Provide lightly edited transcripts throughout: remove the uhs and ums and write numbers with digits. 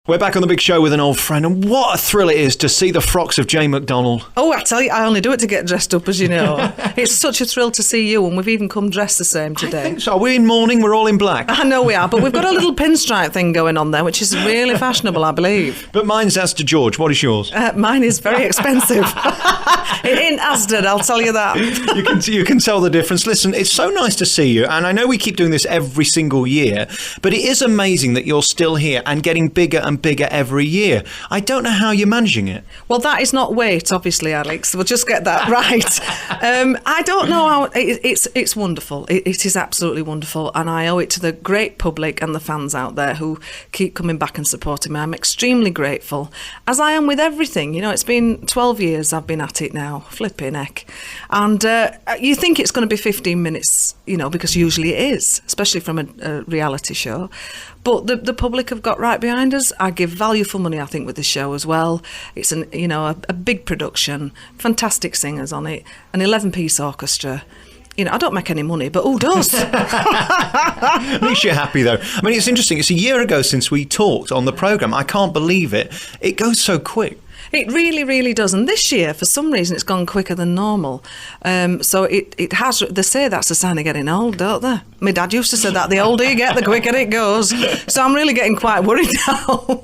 We're back on the big show with an old friend, and what a thrill it is to see the frocks of Jane McDonald. Oh, I tell you, I only do it to get dressed up, as you know. It's such a thrill to see you, and we've even come dressed the same today. I think so. Are we in mourning? We're all in black. I know we are, but we've got a little pinstripe thing going on there, which is really fashionable, I believe. But mine's Asda George. What is yours? Mine is very expensive. It ain't Asda, I'll tell you that. You can tell the difference. Listen, it's so nice to see you, and I know we keep doing this every single year, but it is amazing that you're still here and getting bigger and bigger every year. I don't know how you're managing it. Well, that is not weight, obviously, Alex. We'll just get that right. I don't know how... It's wonderful. It is absolutely wonderful, and I owe it to the great public and the fans out there who keep coming back and supporting me. I'm extremely grateful, as I am with everything. You know, it's been 12 years I've been at it now, flipping heck. And you think it's going to be 15 minutes, you know, because usually it is, especially from a reality show. But the public have got right behind us. I give value for money, I think, with this show as well. It's a big production, fantastic singers on it, an 11-piece orchestra. You know, I don't make any money, but who does? At least you're happy, though. I mean, it's interesting. It's a year ago since we talked on the programme. I can't believe it. It goes so quick. It really, really does. And this year, for some reason, it's gone quicker than normal. So it has... They say that's a sign of getting old, don't they? My dad used to say that. The older you get, the quicker it goes. So I'm really getting quite worried now.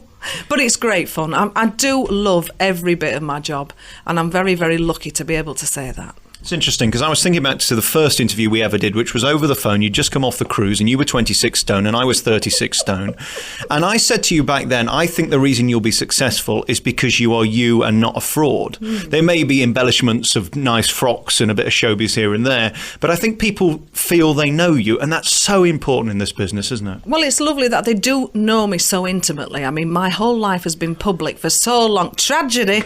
But it's great fun. I do love every bit of my job. And I'm very, very lucky to be able to say that. It's interesting because I was thinking back to the first interview we ever did, which was over the phone. You'd just come off the cruise and you were 26 stone and I was 36 stone. And I said to you back then, I think the reason you'll be successful is because you are you and not a fraud. There may be embellishments of nice frocks and a bit of showbiz here and there, but I think people feel they know you, and that's so important in this business, isn't it? Well, it's lovely that they do know me so intimately. I mean, my whole life has been public for so long. Tragedy!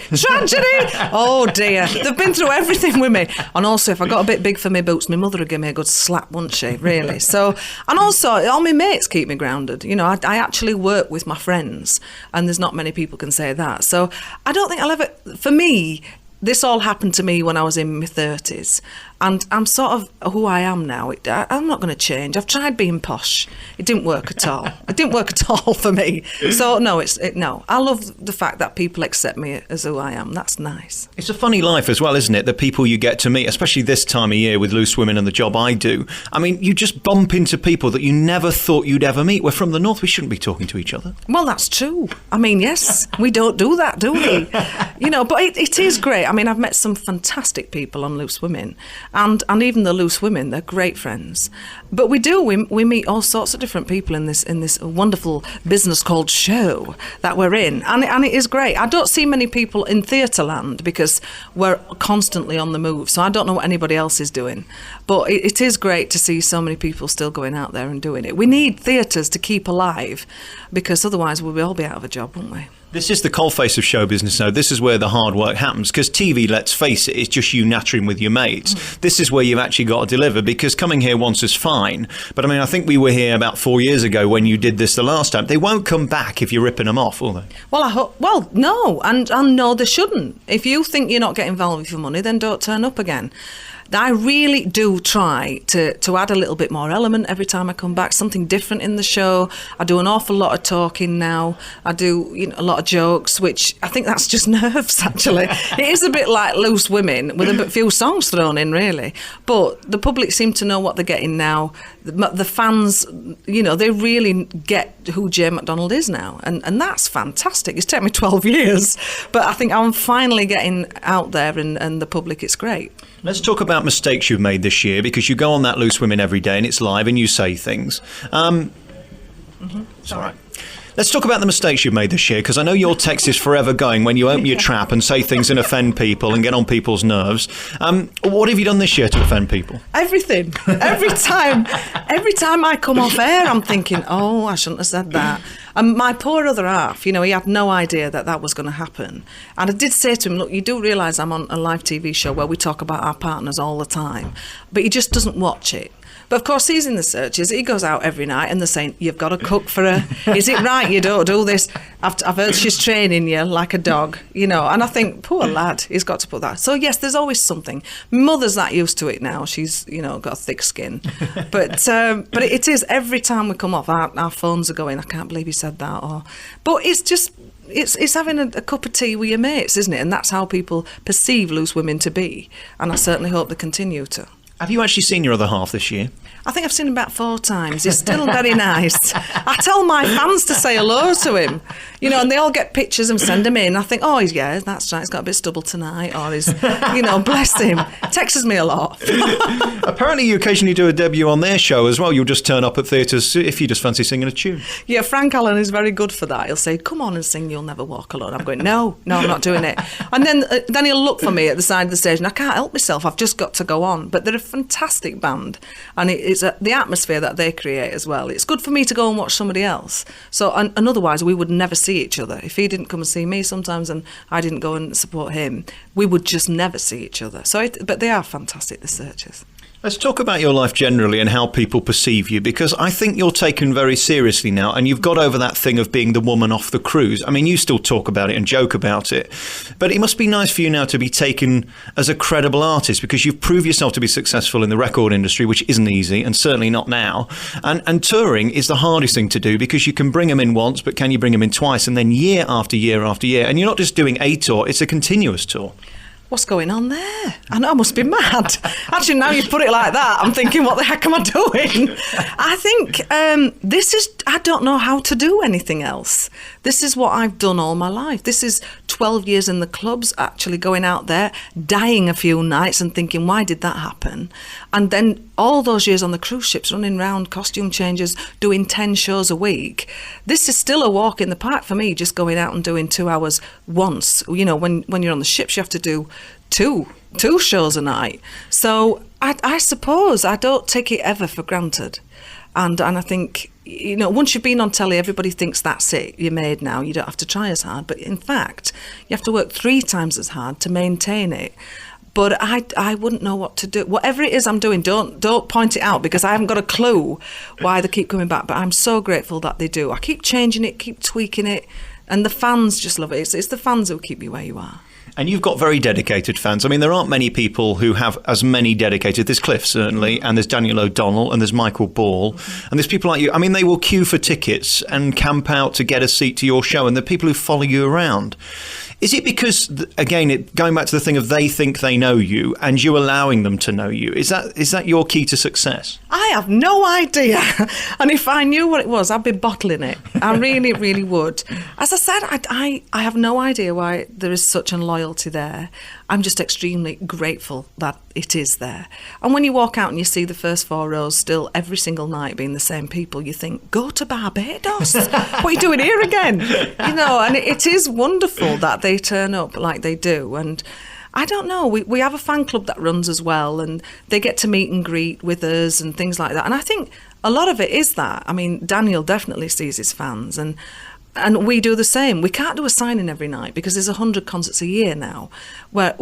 Oh dear, they've been through everything with me. And also, if I got a bit big for my boots, my mother would give me a good slap, wouldn't she, really? So, and also, all my mates keep me grounded. You know, I actually work with my friends, and there's not many people can say that. So I don't think I'll ever... For me, this all happened to me when I was in my 30s. And I'm sort of who I am now. I'm not going to change. I've tried being posh. It didn't work at all. It didn't work at all for me. So, no, no. I love the fact that people accept me as who I am. That's nice. It's a funny life as well, isn't it? The people you get to meet, especially this time of year with Loose Women and the job I do. I mean, you just bump into people that you never thought you'd ever meet. We're from the north. We shouldn't be talking to each other. Well, that's true. I mean, yes, we don't do that, do we? You know, but it is great. I mean, I've met some fantastic people on Loose Women. And even the Loose Women, they're great friends. But we meet all sorts of different people in this wonderful business called show that we're in. And it is great. I don't see many people in theatre land because we're constantly on the move. So I don't know what anybody else is doing. But it is great to see so many people still going out there and doing it. We need theatres to keep alive because otherwise we'll all be out of a job, won't we? This is the coalface of show business now. This is where the hard work happens because TV, let's face it, is just you nattering with your mates. This is where you've actually got to deliver because coming here once is fine. But I mean, I think we were here about 4 years ago when you did this the last time. They won't come back if you're ripping them off, will they? Well, I hope. Well, no. And no, they shouldn't. If you think you're not getting value for money, then don't turn up again. I really do try to add a little bit more element every time I come back, something different in the show. I do an awful lot of talking now. I do a lot of jokes, which I think that's just nerves, actually. It is a bit like Loose Women with a few songs thrown in, really. But the public seem to know what they're getting now. The fans, they really get who Jane McDonald is now. And that's fantastic. It's taken me 12 years. But I think I'm finally getting out there and the public, it's great. Let's talk about mistakes you've made this year because you go on that Loose Women every day and it's live and you say things. It's all right. Let's talk about the mistakes you've made this year because I know your text is forever going when you open your trap and say things and offend people and get on people's nerves. What have you done this year to offend people? Everything. Every time I come off air, I'm thinking, oh, I shouldn't have said that. And my poor other half, he had no idea that was going to happen. And I did say to him, look, you do realise I'm on a live TV show where we talk about our partners all the time. But he just doesn't watch it. But of course, he's in the searches. He goes out every night and they're saying, you've got to cook for her. Is it right you don't do this? I've heard she's training you like a dog, And I think, poor lad, he's got to put that. So yes, there's always something. Mother's that used to it now. She's, got a thick skin. But it is every time we come off, our phones are going, I can't believe he said that. But it's just... It's having a cup of tea with your mates, isn't it? And that's how people perceive loose women to be. And I certainly hope they continue to. Have you actually seen your other half this year? I think I've seen him about 4 times. He's still very nice. I tell my fans to say hello to him, and they all get pictures and send them in. I think, oh, yeah, that's right. He's got a bit stubble tonight. Or he's, bless him. Texts me a lot. Apparently you occasionally do a debut on their show as well. You'll just turn up at theatres if you just fancy singing a tune. Yeah, Frank Allen is very good for that. He'll say, come on and sing You'll Never Walk Alone. I'm going, no, I'm not doing it. And then he'll look for me at the side of the stage and I can't help myself. I've just got to go on. But they're a fantastic band. And it's the atmosphere that they create as well. It's good for me to go and watch somebody else. So, and otherwise we would never see each other. If he didn't come and see me sometimes and I didn't go and support him, we would just never see each other. But they are fantastic, the Searchers. Let's talk about your life generally and how people perceive you, because I think you're taken very seriously now and you've got over that thing of being the woman off the cruise. I mean, you still talk about it and joke about it, but it must be nice for you now to be taken as a credible artist because you've proved yourself to be successful in the record industry, which isn't easy and certainly not now. And touring is the hardest thing to do because you can bring them in once, but can you bring them in twice and then year after year after year? And you're not just doing a tour, it's a continuous tour. What's going on there? I know I must be mad. Actually, now you put it like that, I'm thinking, what the heck am I doing? I think I don't know how to do anything else. This is what I've done all my life. This is 12 years in the clubs, actually going out there, dying a few nights and thinking, why did that happen? And then all those years on the cruise ships, running around, costume changes, doing 10 shows a week. This is still a walk in the park for me, just going out and doing 2 hours once. When you're on the ships, you have to do two shows a night. So I suppose I don't take it ever for granted. And I think, once you've been on telly, everybody thinks that's it. You're made now. You don't have to try as hard. But in fact, you have to work 3 times as hard to maintain it. But I wouldn't know what to do. Whatever it is I'm doing, don't point it out because I haven't got a clue why they keep coming back. But I'm so grateful that they do. I keep changing it, keep tweaking it. And the fans just love it. It's the fans who keep you where you are. And you've got very dedicated fans. I mean, there aren't many people who have as many dedicated. There's Cliff, certainly, and there's Daniel O'Donnell, and there's Michael Ball. And there's people like you. I mean, they will queue for tickets and camp out to get a seat to your show, and the people who follow you around. Is it because, again, going back to the thing of they think they know you and you allowing them to know you? Is that your key to success? I have no idea. And if I knew what it was, I'd be bottling it. I really, really would. As I said, I have no idea why there is such a loyalty there. I'm just extremely grateful that it is there. And when you walk out and you see the first 4 rows still every single night being the same people, you think, go to Barbados. What are you doing here again? And it is wonderful that they turn up like they do. And I don't know, we have a fan club that runs as well, and they get to meet and greet with us and things like that. And I think a lot of it is that. I mean, Daniel definitely sees his fans, and we do the same. We can't do a signing every night because there's 100 concerts a year now. Where,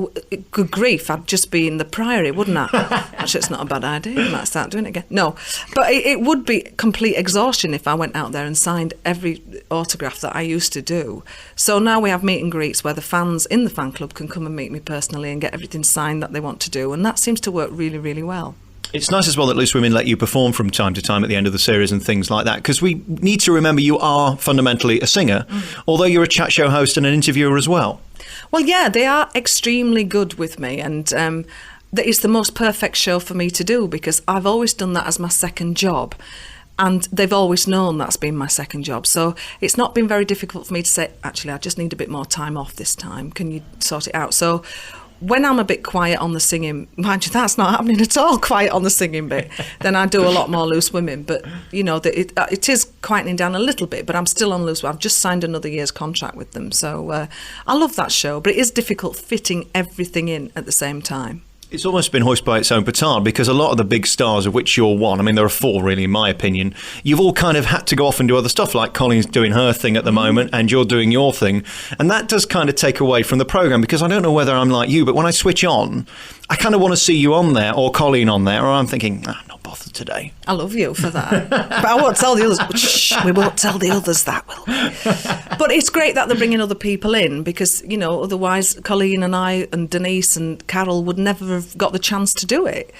good grief, I'd just be in the Priory, wouldn't I? Actually, it's not a bad idea. I might start doing it again. No, but it would be complete exhaustion if I went out there and signed every autograph that I used to do. So now we have meet and greets where the fans in the fan club can come and meet me personally and get everything signed that they want to do. And that seems to work really, really well. It's nice as well that Loose Women let you perform from time to time at the end of the series and things like that, because we need to remember you are fundamentally a singer, although you're a chat show host and an interviewer as well. Well, yeah, they are extremely good with me, and it's the most perfect show for me to do because I've always done that as my second job. And they've always known that's been my second job. So it's not been very difficult for me to say, actually, I just need a bit more time off this time. Can you sort it out? So when I'm a bit quiet on the singing, mind you, that's not happening at all, quiet on the singing bit, then I do a lot more Loose Women. But, it is quietening down a little bit, but I'm still on Loose Women. I've just signed another year's contract with them. So I love that show, but it is difficult fitting everything in at the same time. It's almost been hoisted by its own petard because a lot of the big stars of which you're one, I mean, there are 4 really, in my opinion, you've all kind of had to go off and do other stuff, like Colleen's doing her thing at the moment and you're doing your thing. And that does kind of take away from the programme because I don't know whether I'm like you, but when I switch on, I kind of want to see you on there or Colleen on there, or I'm thinking, not bothered today. I love you for that. But I won't tell the others. Shh, we won't tell the others that, will we? But it's great that they're bringing other people in because, you know, otherwise Colleen and I and Denise and Carol would never have got the chance to do it.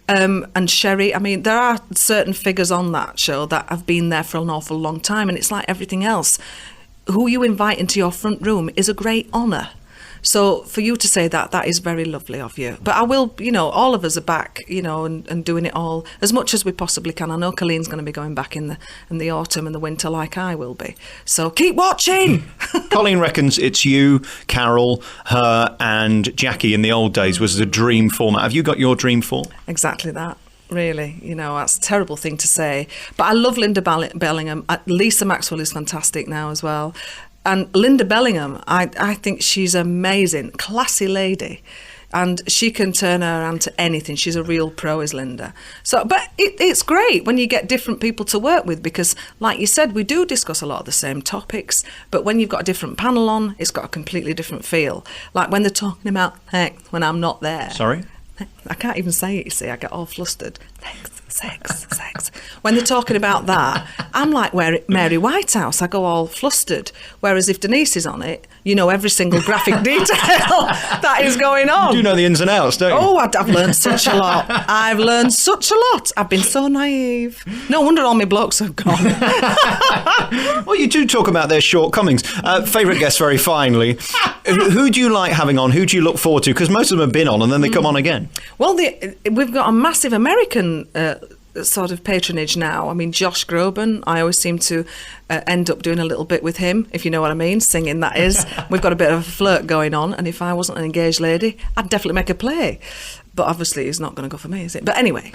And Sherry, I mean, there are certain figures on that show that have been there for an awful long time, and it's like everything else. Who you invite into your front room is a great honour. So for you to say that, that is very lovely of you. But I will, you know, all of us are back, you know, and doing it all as much as we possibly can. I know Colleen's going to be going back in the autumn and the winter like I will be. So keep watching. Colleen reckons it's you, Carol, her and Jackie in the old days was the dream format. Have you got your dream form? Exactly that. Really, you know, that's a terrible thing to say. But I love Linda Bellingham. Lisa Maxwell is fantastic now as well. And Linda Bellingham, I think she's amazing, classy lady. And she can turn her hand to anything. She's a real pro, is Linda. So, but it's great when you get different people to work with because, like you said, we do discuss a lot of the same topics. But when you've got a different panel on, it's got a completely different feel. Like when they're talking about sex when I'm not there. Sorry? I can't even say it, you see. I get all flustered. Sex. When they're talking about that, I'm like Mary Whitehouse. I go all flustered. Whereas if Denise is on it, you know every single graphic detail that is going on. You do know the ins and outs, don't you? Oh, I've learned such a lot. I've learned such a lot. I've been so naive. No wonder all my blokes have gone. Well, you do talk about their shortcomings. Favourite guest, very finally. Who do you like having on? Who do you look forward to? Because most of them have been on and then they come on again. Well, we've got a massive American sort of patronage now. I mean, Josh Groban, I always seem to end up doing a little bit with him, if you know what I mean, singing that is. We've got a bit of a flirt going on, and if I wasn't an engaged lady, I'd definitely make a play. But obviously it's not going to go for me, is it? But anyway,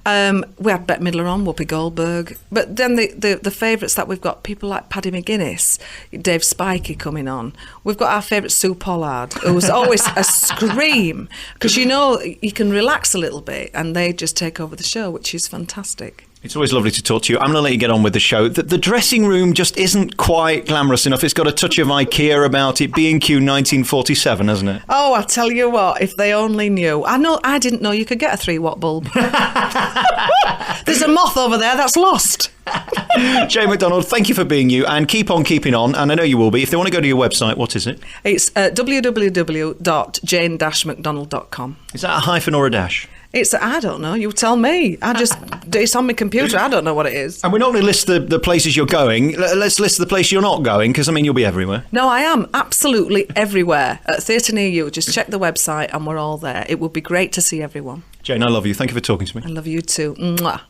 we had Bette Midler on, Whoopi Goldberg. But then the favourites that we've got, people like Paddy McGuinness, Dave Spikey coming on. We've got our favourite Sue Pollard, who's always a scream. Because, you know, you can relax a little bit and they just take over the show, which is fantastic. It's always lovely to talk to you. I'm going to let you get on with the show. The dressing room just isn't quite glamorous enough. It's got a touch of IKEA about it. B&Q 1947, hasn't it? Oh, I'll tell you what, if they only knew. I didn't know you could get a 3-watt bulb. There's a moth over there that's lost. Jane McDonald, thank you for being you and keep on keeping on. And I know you will be. If they want to go to your website, what is it? It's www.jane-mcdonald.com. Is that a hyphen or a dash? I don't know. You tell me. It's on my computer. I don't know what it is. And we're not going to list the places you're going. Let's list the place you're not going, because, I mean, you'll be everywhere. No, I am absolutely everywhere. At Theatre Near You, just check the website and we're all there. It would be great to see everyone. Jane, I love you. Thank you for talking to me. I love you too. Mwah.